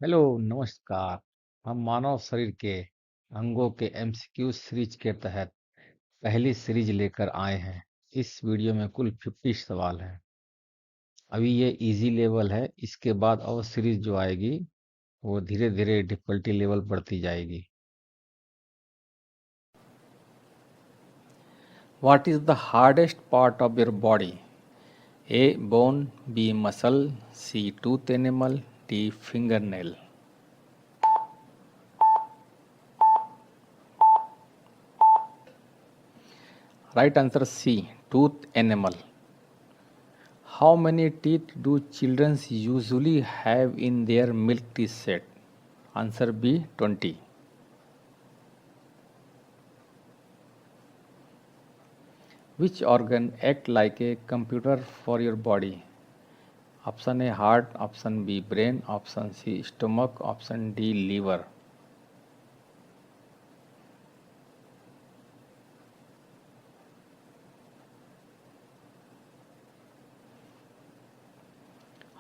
Hello नमस्कार। हम मानव शरीर के अंगों के एमसीक्यू सीरीज के तहत पहली सीरीज लेकर आए हैं। इस वीडियो में कुल 50 सवाल हैं। अभी ये इजी लेवल है, इसके बाद और सीरीज जो आएगी वो धीरे धीरे डिफिकल्टी लेवल बढ़ती जाएगी। What is the hardest part of your body? A. Bone, B. Muscle, C. Tooth enamel, D. Fingernail. Right answer C. Tooth enamel. How many teeth do children usually have in their milk teeth set? Answer B. 20. Which organ act like a computer for your body? Option A heart, option B brain, option C stomach, option D liver.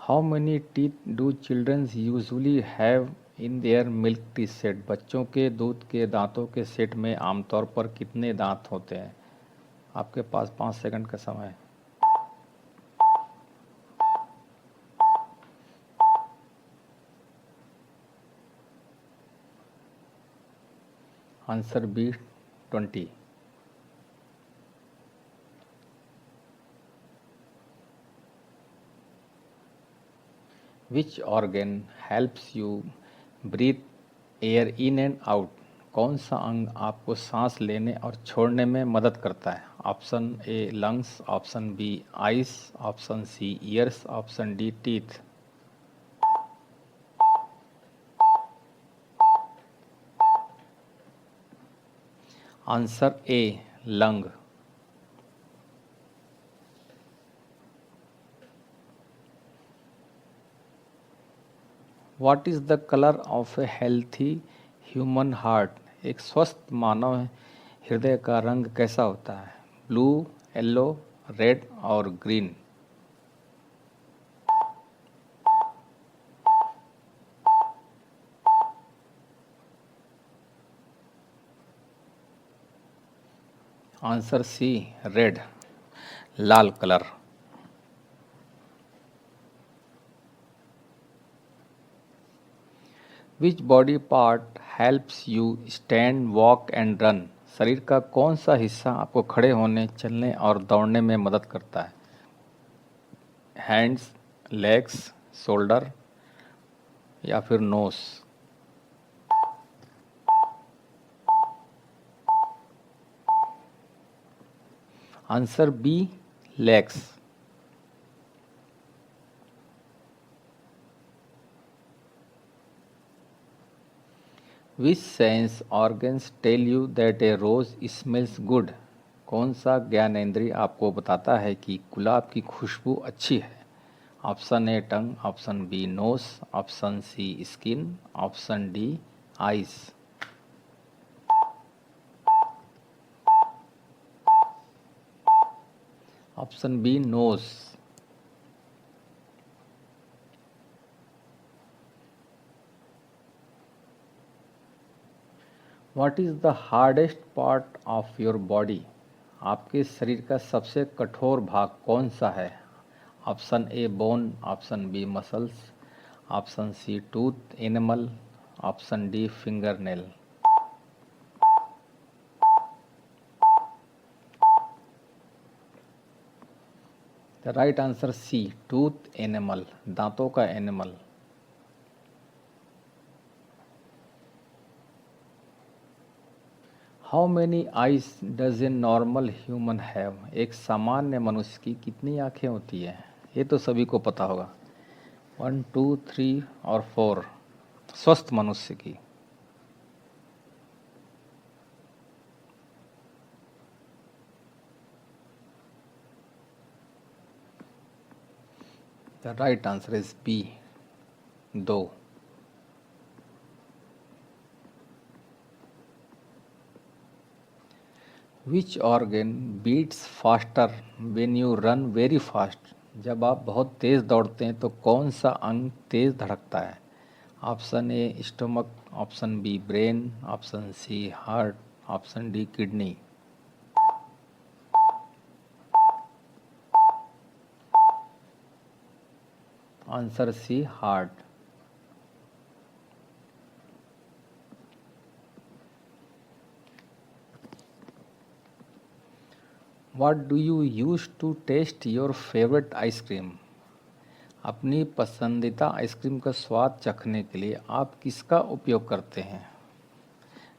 How many teeth do children usually have in their milk teeth set? बच्चों के दूध के दांतों के set में आमतौर पर कितने दांत होते हैं? आपके पास 5 सेकंड का समय है। Answer B 20। Which organ helps you breathe air in and out? कौन सा अंग आपको सांस लेने और छोड़ने में मदद करता है? Option A lungs, option B eyes, option C ears, option D teeth. Answer A lung. What is the colour of a healthy human heart? एक स्वस्थ मानव हृदय का रंग कैसा होता है? ब्लू, येलो, रेड और ग्रीन। आंसर सी रेड, लाल colour. Which body part helps you stand walk and run? शरीर का कौन सा हिस्सा आपको खड़े होने, चलने और दौड़ने में मदद करता है? हैंड्स, लेग्स, शोल्डर या फिर nose. Answer B legs. Which sense organs tell you that a rose smells good? कौन सा ज्ञानेंद्रिय आपको बताता है कि गुलाब की खुशबू अच्छी है? Option A tongue, option B nose, option C skin, option D eyes. Option B nose. What is the hardest part of your body? आपके शरीर का सबसे कठोर भाग कौन सा है? Option A bone, option B muscles, option C tooth enamel, option D finger nail. The right answer C tooth enamel, दांतों का enamel. How many eyes does a normal human have? एक सामान्य मनुष्य की कितनी आंखें होती हैं? ये तो सभी को पता होगा। 1, 2, 3 और 4 स्वस्थ मनुष्य की। The right answer is B 2। Which organ beats faster when you run very fast? जब आप बहुत तेज़ दौड़ते हैं तो कौन सा अंग तेज़ धड़कता है? Option A stomach, option B brain, option C heart, option D kidney. Answer C heart. What do you use to taste your favourite ice cream? अपनी पसंदीदा आइसक्रीम का स्वाद चखने के लिए आप किसका उपयोग करते हैं?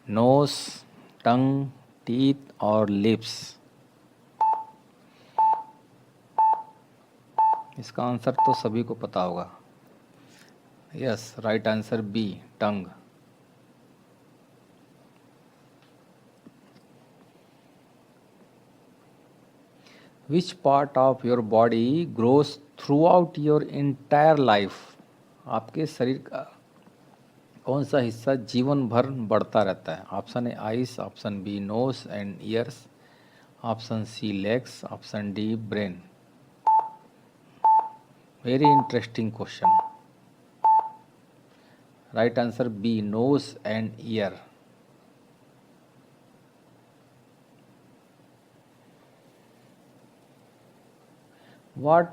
नोज, टंग, टीथ और लिप्स। इसका आंसर तो सभी को पता होगा। Yes, right answer B, tongue. Which part of your body grows throughout your entire life? आपके शरीर का कौन सा हिस्सा जीवन भर बढ़ता रहता है? Option A eyes, option B nose and ears, option C legs, option D brain. Very interesting question. Right answer B, nose and ear. What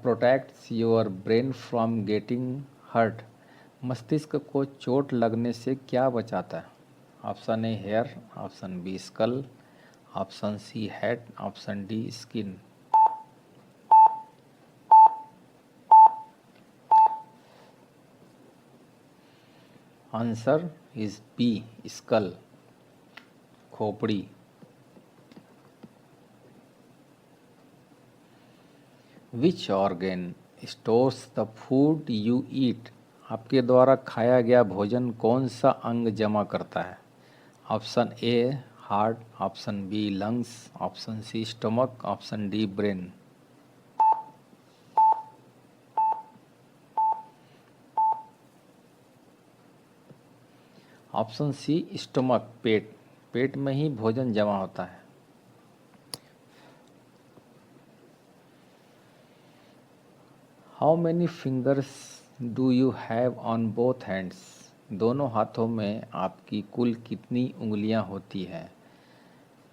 protects your brain from getting hurt? मस्तिष्क को चोट लगने से क्या बचाता है? Option A hair, option B skull, option C head, option D skin. Answer is B, skull, खोपड़ी। Which organ stores the food you eat? आपके द्वारा खाया गया भोजन कौन सा अंग जमा करता है? Option A heart, option B lungs, option C stomach, option D brain. Option C stomach, पेट। पेट में ही भोजन जमा होता है। How many fingers do you have on both hands? दोनों हाथों में आपकी कुल कितनी उंगलियां होती हैं?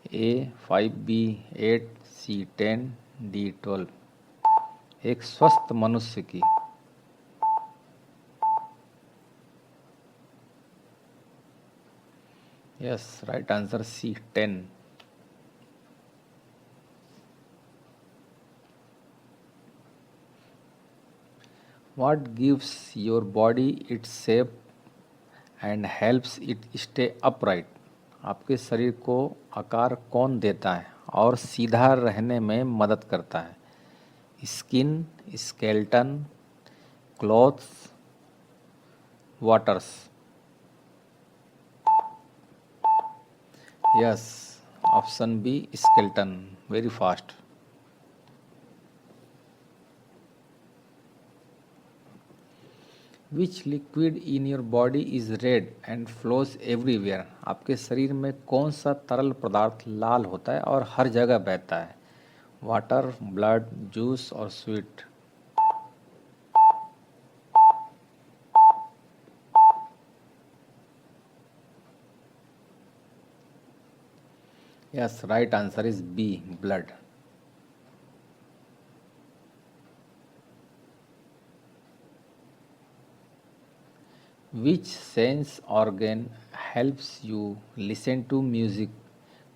A 5, B 8, C 10, D 12। एक स्वस्थ मनुष्य की। Yes, right answer C 10। What gives your body its shape and helps it stay upright? आपके शरीर को आकार कौन देता है और सीधा रहने में मदद करता है? Skin, skeleton, clothes, waters. Yes, option B skeleton. Very fast. Which liquid in your body is red and flows everywhere? आपके शरीर में कौन सा तरल पदार्थ लाल होता है और हर जगह बहता है? वाटर, ब्लड, जूस और sweet. Yes, right answer is B, blood. Which sense organ helps you listen to music?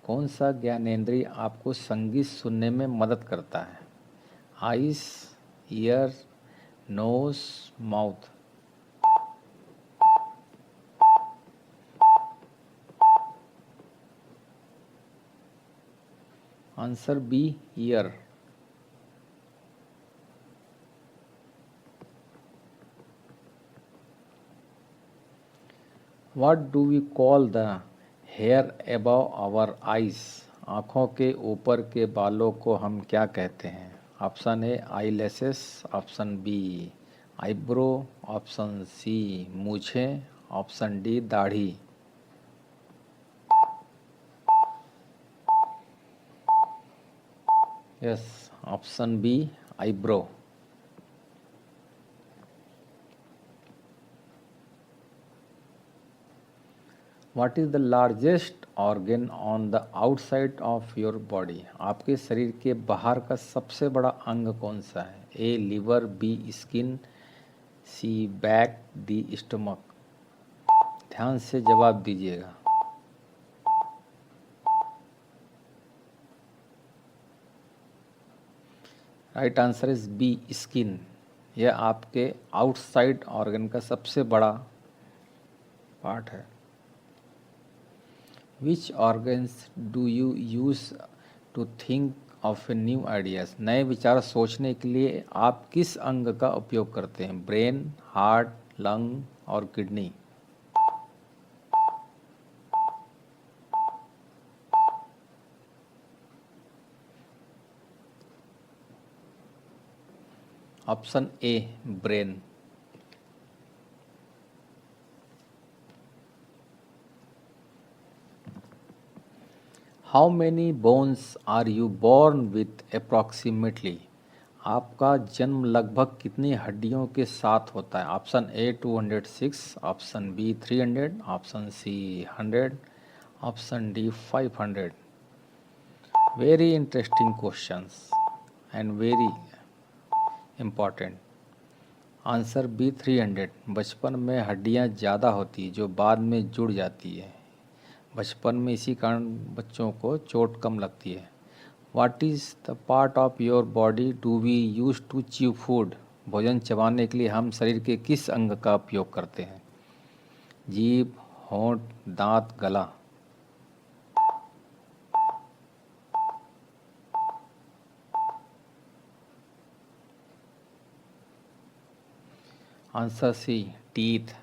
कौन सा ज्ञानेंद्रिय आपको संगीत सुनने में मदद करता है? Eyes, ear, nose, mouth. Answer B, ear. What do we call the hair above our eyes? आँखों के ऊपर के बालों को हम क्या कहते हैं? Option A eyelashes, option B eyebrow, option C मूछें, ऑप्शन डी दाढ़ी। Yes, option B eyebrow. What is the largest organ on the outside of your body? आपके शरीर के बाहर का सबसे बड़ा अंग कौन सा है? A liver, B skin, C back, D stomach. ध्यान से जवाब दीजिएगा। Right answer is B skin. यह आपके आउटसाइड ऑर्गन का सबसे बड़ा पार्ट है। Which organs do you use to think of a new ideas? नए विचार सोचने के लिए आप किस अंग का उपयोग करते हैं? ब्रेन, हार्ट, लंग और kidney. Option A brain. How many bones are you born with approximately? आपका जन्म लगभग कितनी हड्डियों के साथ होता है? Option A 206, option B 300, option C 100, option D 500। Very interesting questions and very important. Answer B 300। बचपन में हड्डियां ज़्यादा होती जो बाद में जुड़ जाती है। बचपन में इसी कारण बच्चों को चोट कम लगती है। What is the part of your body do we use to chew food? भोजन चबाने के लिए हम शरीर के किस अंग का उपयोग करते हैं? जीभ, होंठ, दांत, गला। Answer C teeth.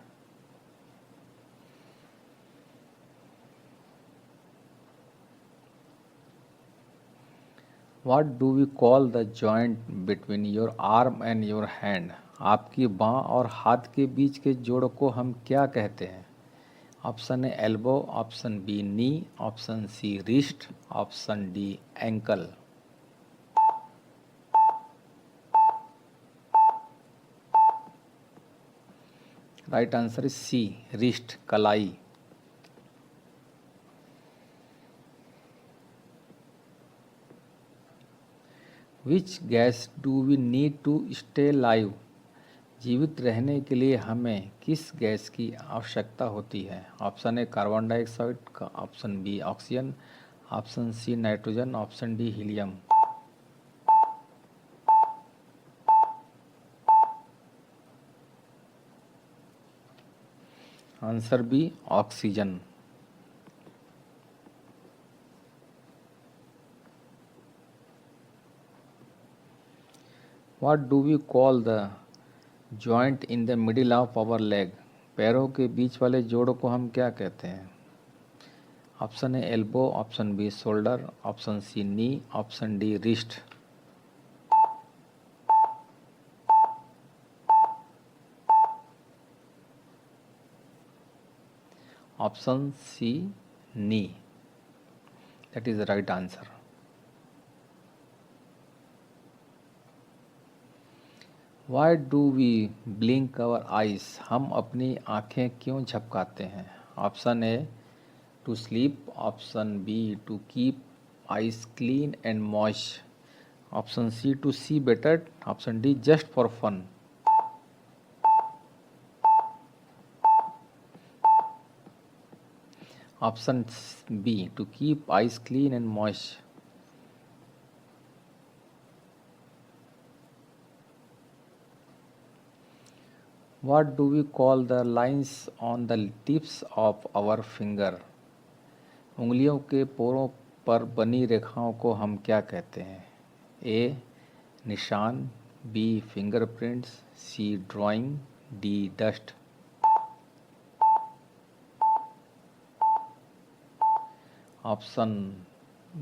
What do we call the joint between your arm and your hand? आपकी बाँ और हाथ के बीच के जोड़ को हम क्या कहते हैं? Option A elbow, option B knee, option C wrist, option D ankle. Right answer is C wrist, कलाई। Which gas do we need to stay live? जीवित रहने के लिए हमें किस गैस की आवश्यकता होती है? Option A carbon dioxide, option B oxygen, option C nitrogen, option D helium. Answer B oxygen. What do we call the joint in the middle of our leg? पैरों के बीच वाले जोड़ को हम क्या कहते हैं? Option A elbow, option B shoulder, option C knee, option D wrist. Option C knee, that is the right answer. Why do we blink our eyes? हम अपनी आँखें क्यों झपकाते हैं? Option A to sleep, option B to keep eyes clean and moist, option C to see better, option D just for fun. Option B to keep eyes clean and moist. What do we call the lines on the tips of our finger? उंगलियों के पोरों पर बनी रेखाओं को हम क्या कहते हैं? ए निशान, B fingerprints, C drawing, D dust. Option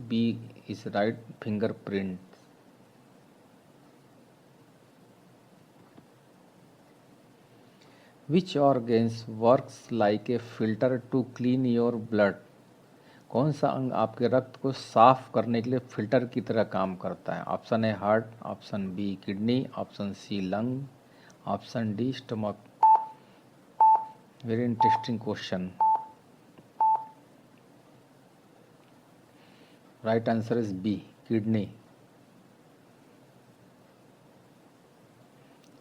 B is right, fingerprint. Which organs works like a filter to clean your blood? कौन सा अंग आपके रक्त को साफ करने के लिए फिल्टर की तरह काम करता है? Option A heart, option B kidney, option C lung, option D stomach. Very interesting question. Right answer is B, kidney.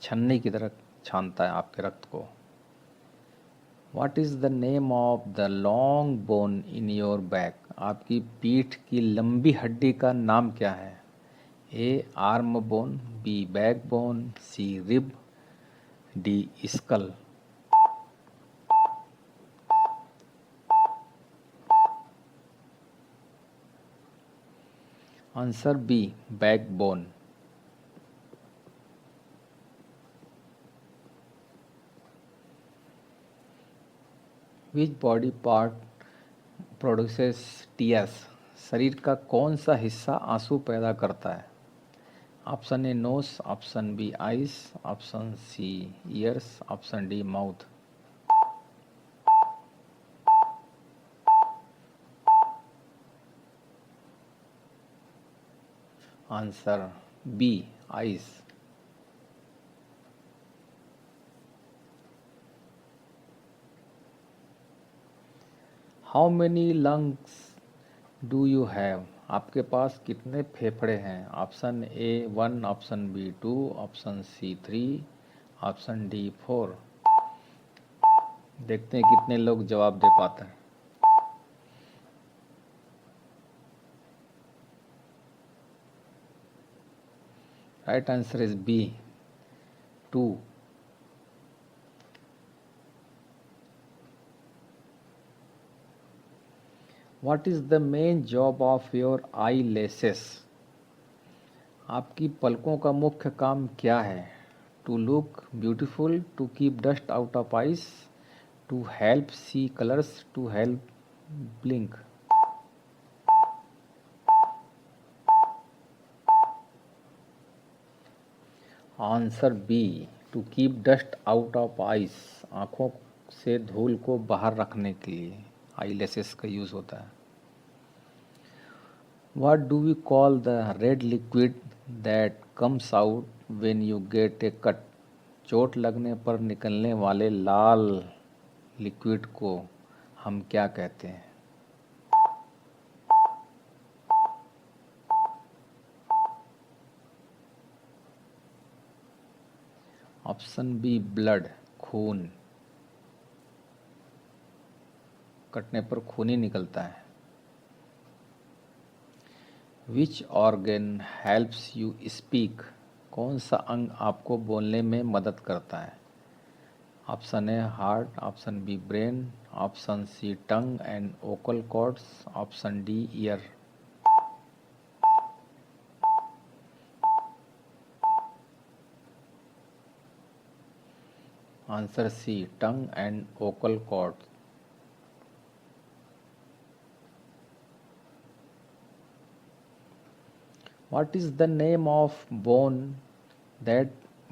छन्नी की तरह छानता है आपके रक्त को। What is the name of the long bone in your back? आपकी पीठ की लंबी हड्डी का नाम क्या है? A arm bone, B backbone, C rib, D skull. Answer B, backbone. Which body part produces tears? शरीर का कौन सा हिस्सा आंसू पैदा करता है? Option A nose, option B eyes, option C ears, option D mouth. Answer B, eyes. How many lungs do you have? आपके पास कितने फेफड़े हैं? Option A 1, option B 2, option C 3, option D 4। देखते हैं कितने लोग जवाब दे पाते हैं। Right answer is B, 2। What is the main job of your I laces? आपकी पलकों का मुख्य काम क्या है? To look beautiful, to keep dust out of eyes, to help see colours, to help blink. Answer B, to keep dust out of eyes. आँखों से धूल को बाहर रखने के लिए आई लेसेस का यूज़ होता है। What do we call the red liquid that comes out when you get a cut? चोट लगने पर निकलने वाले लाल लिक्विड को हम क्या कहते हैं? ऑप्शन बी ब्लड, खून। कटने पर खून ही निकलता है। Which organ helps you speak? कौन सा अंग आपको बोलने में मदद करता है? Option A heart, option B brain, option C tongue and vocal cords, option D ear. Answer C, tongue and vocal cords. What is the name of bone that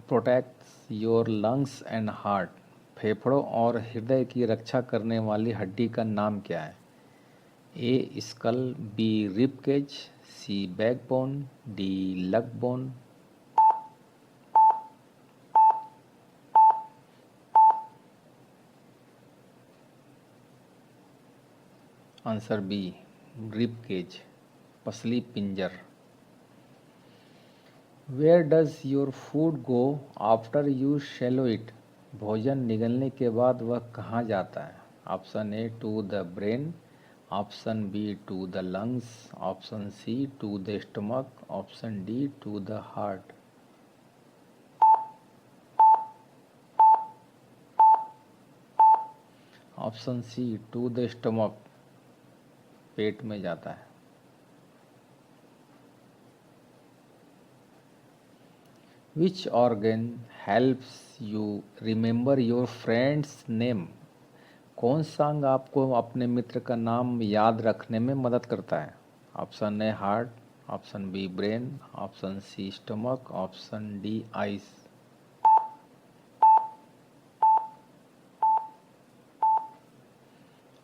protects your lungs and heart? फेफड़ों और हृदय की रक्षा करने वाली हड्डी का नाम क्या है? A skull, B rib cage, C backbone, D leg bone. Answer B, rib cage, पसली पिंजर। Where does your food go after you swallow it? भोजन निगलने के बाद वह कहाँ जाता है? Option A to the brain, option B to the lungs, option C to the stomach, option D to the heart. Option C to the stomach, पेट में जाता है। Which organ helps you remember your friends name? कौन सा अंग आपको अपने मित्र का नाम याद रखने में मदद करता है? Option A heart, option B brain, option C stomach, option D eyes.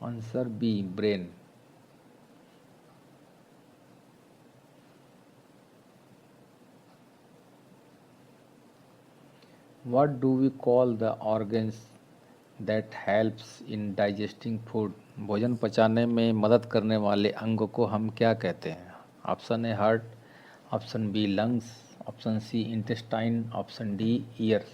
Answer B, brain. What do we call the organs that helps in digesting food? भोजन पचाने में मदद करने वाले अंग को हम क्या कहते हैं? Option A heart, option B lungs, option C intestine, option D ear.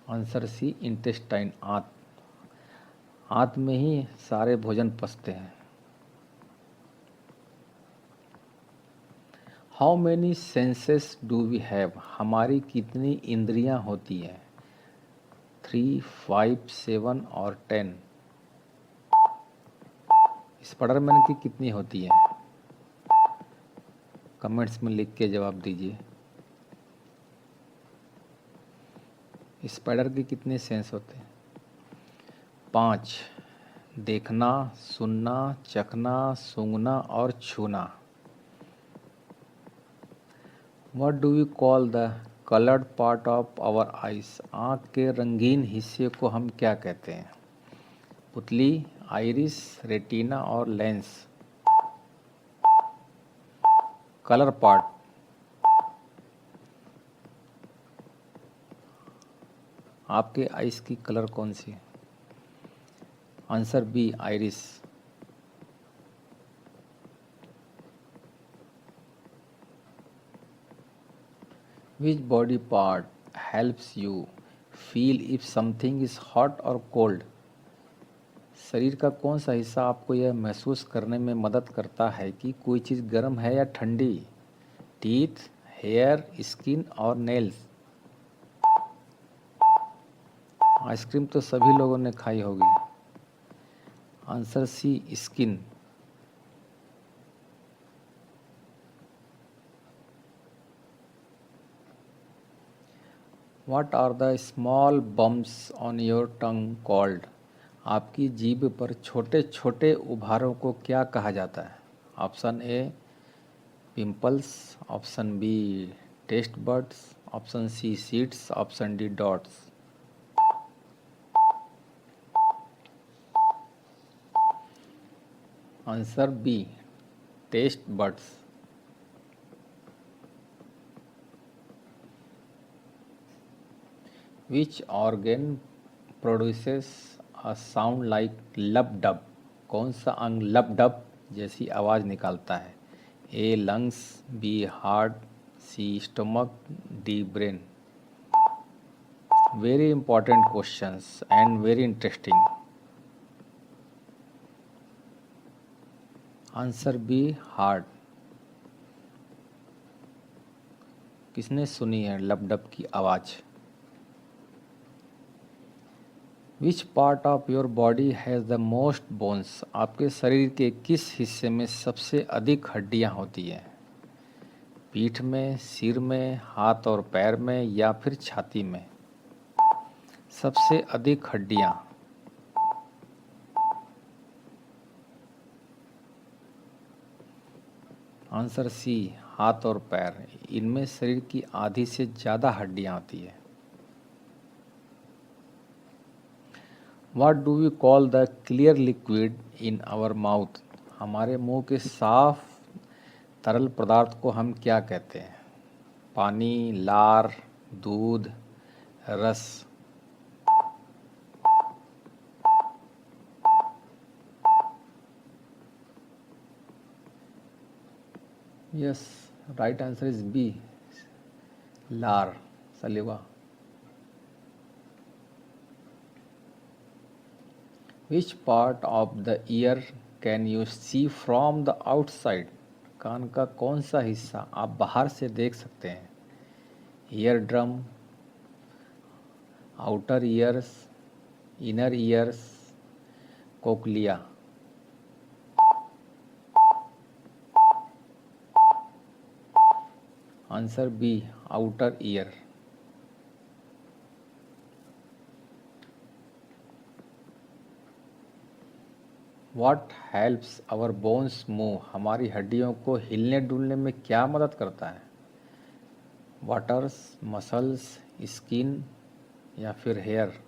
Answer C intestine, आंत। आंत में ही सारे भोजन पचते हैं। How many senses do we have, हमारी कितनी इंद्रियां होती हैं? 3, 5, 7 और 10। स्पाइडरमैन की कितनी होती है? कमेंट्स में लिख के जवाब दीजिए। स्पाइडर के कितने सेंस होते हैं? 5। देखना, सुनना, चखना, सूंघना और छूना। What do we call the coloured part of our eyes, आँख के रंगीन हिस्से को हम क्या कहते हैं? पुतली, आइरिस, रेटिना और लेंस। Colour part. आपके आइस की कलर कौन सी है? Answer B iris. Which body part helps you feel if something is hot और कोल्ड, शरीर का कौन सा हिस्सा आपको यह महसूस करने में मदद करता है कि कोई चीज़ गर्म है या ठंडी? टीथ, हेयर, स्किन और नेल्स। आइसक्रीम तो सभी लोगों ने खाई होगी। Answer C skin. What are the small bumps on your tongue called, आपकी जीभ पर छोटे छोटे उभारों को क्या कहा जाता है? Option A pimples, option B taste buds, option C seeds, option D dots. Answer B taste buds. Which organ produces a sound like lub dub, कौन सा अंग लब डब जैसी आवाज़ निकालता है? A lungs, B heart, C stomach, D brain. Very important questions and very interesting. Answer B heart. किसने सुनी है लब डब की आवाज़? Which part of your body has the most bones, आपके शरीर के किस हिस्से में सबसे अधिक हड्डियाँ होती हैं? पीठ में, सिर में, हाथ और पैर में या फिर छाती में? सबसे अधिक हड्डियाँ। आंसर सी हाथ और पैर, इनमें शरीर की आधी से ज़्यादा हड्डियाँ होती है। What do we call the clear liquid in our mouth, हमारे मुंह के साफ तरल पदार्थ को हम क्या कहते हैं? पानी, लार, दूध, रस। Yes, right answer is B लार, saliva. Which part of the ear can you see from the outside, कान का कौन सा हिस्सा आप बाहर से देख सकते हैं? Eardrum, outer ears, inner ears, cochlea. Answer B outer ear. What helps our bones move, हमारी हड्डियों को हिलने डुलने में क्या मदद करता है? वाटर्स, मसल्स, स्किन या फिर हेयर?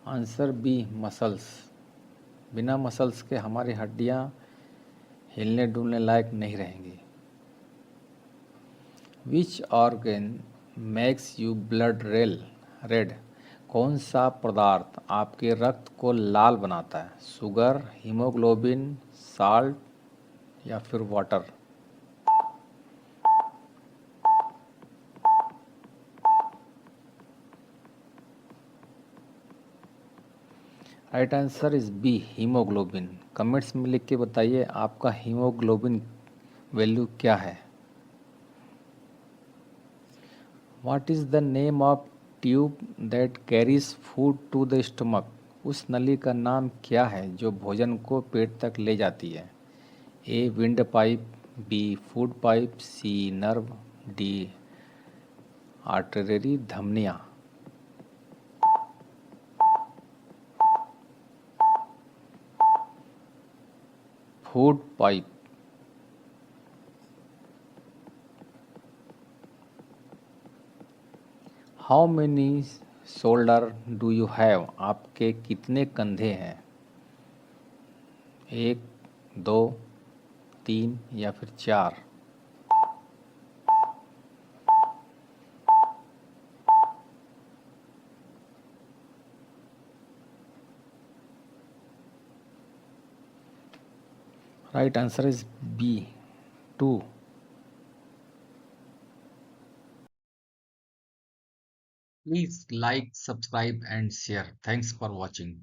Answer B muscles. बिना मसल्स के हमारी हड्डियाँ हिलने डुलने लायक नहीं रहेंगी। Which organ makes you blood red? कौन सा पदार्थ आपके रक्त को लाल बनाता है? शुगर, हीमोग्लोबिन, साल्ट या फिर water? Right answer is B, haemoglobin. Comments में लिख के बताइए आपका हीमोग्लोबिन वैल्यू क्या है। What is the name of tube that carries food to the stomach? उस नली का नाम क्या है जो भोजन को पेट तक ले जाती है? A windpipe, B food pipe, C nerve, D artery धमनियाँ। Food pipe. How many shoulder do you have? आपके कितने कंधे हैं? एक, दो, तीन या फिर चार? Right answer is B, two. Please like, subscribe and share. Thanks for watching.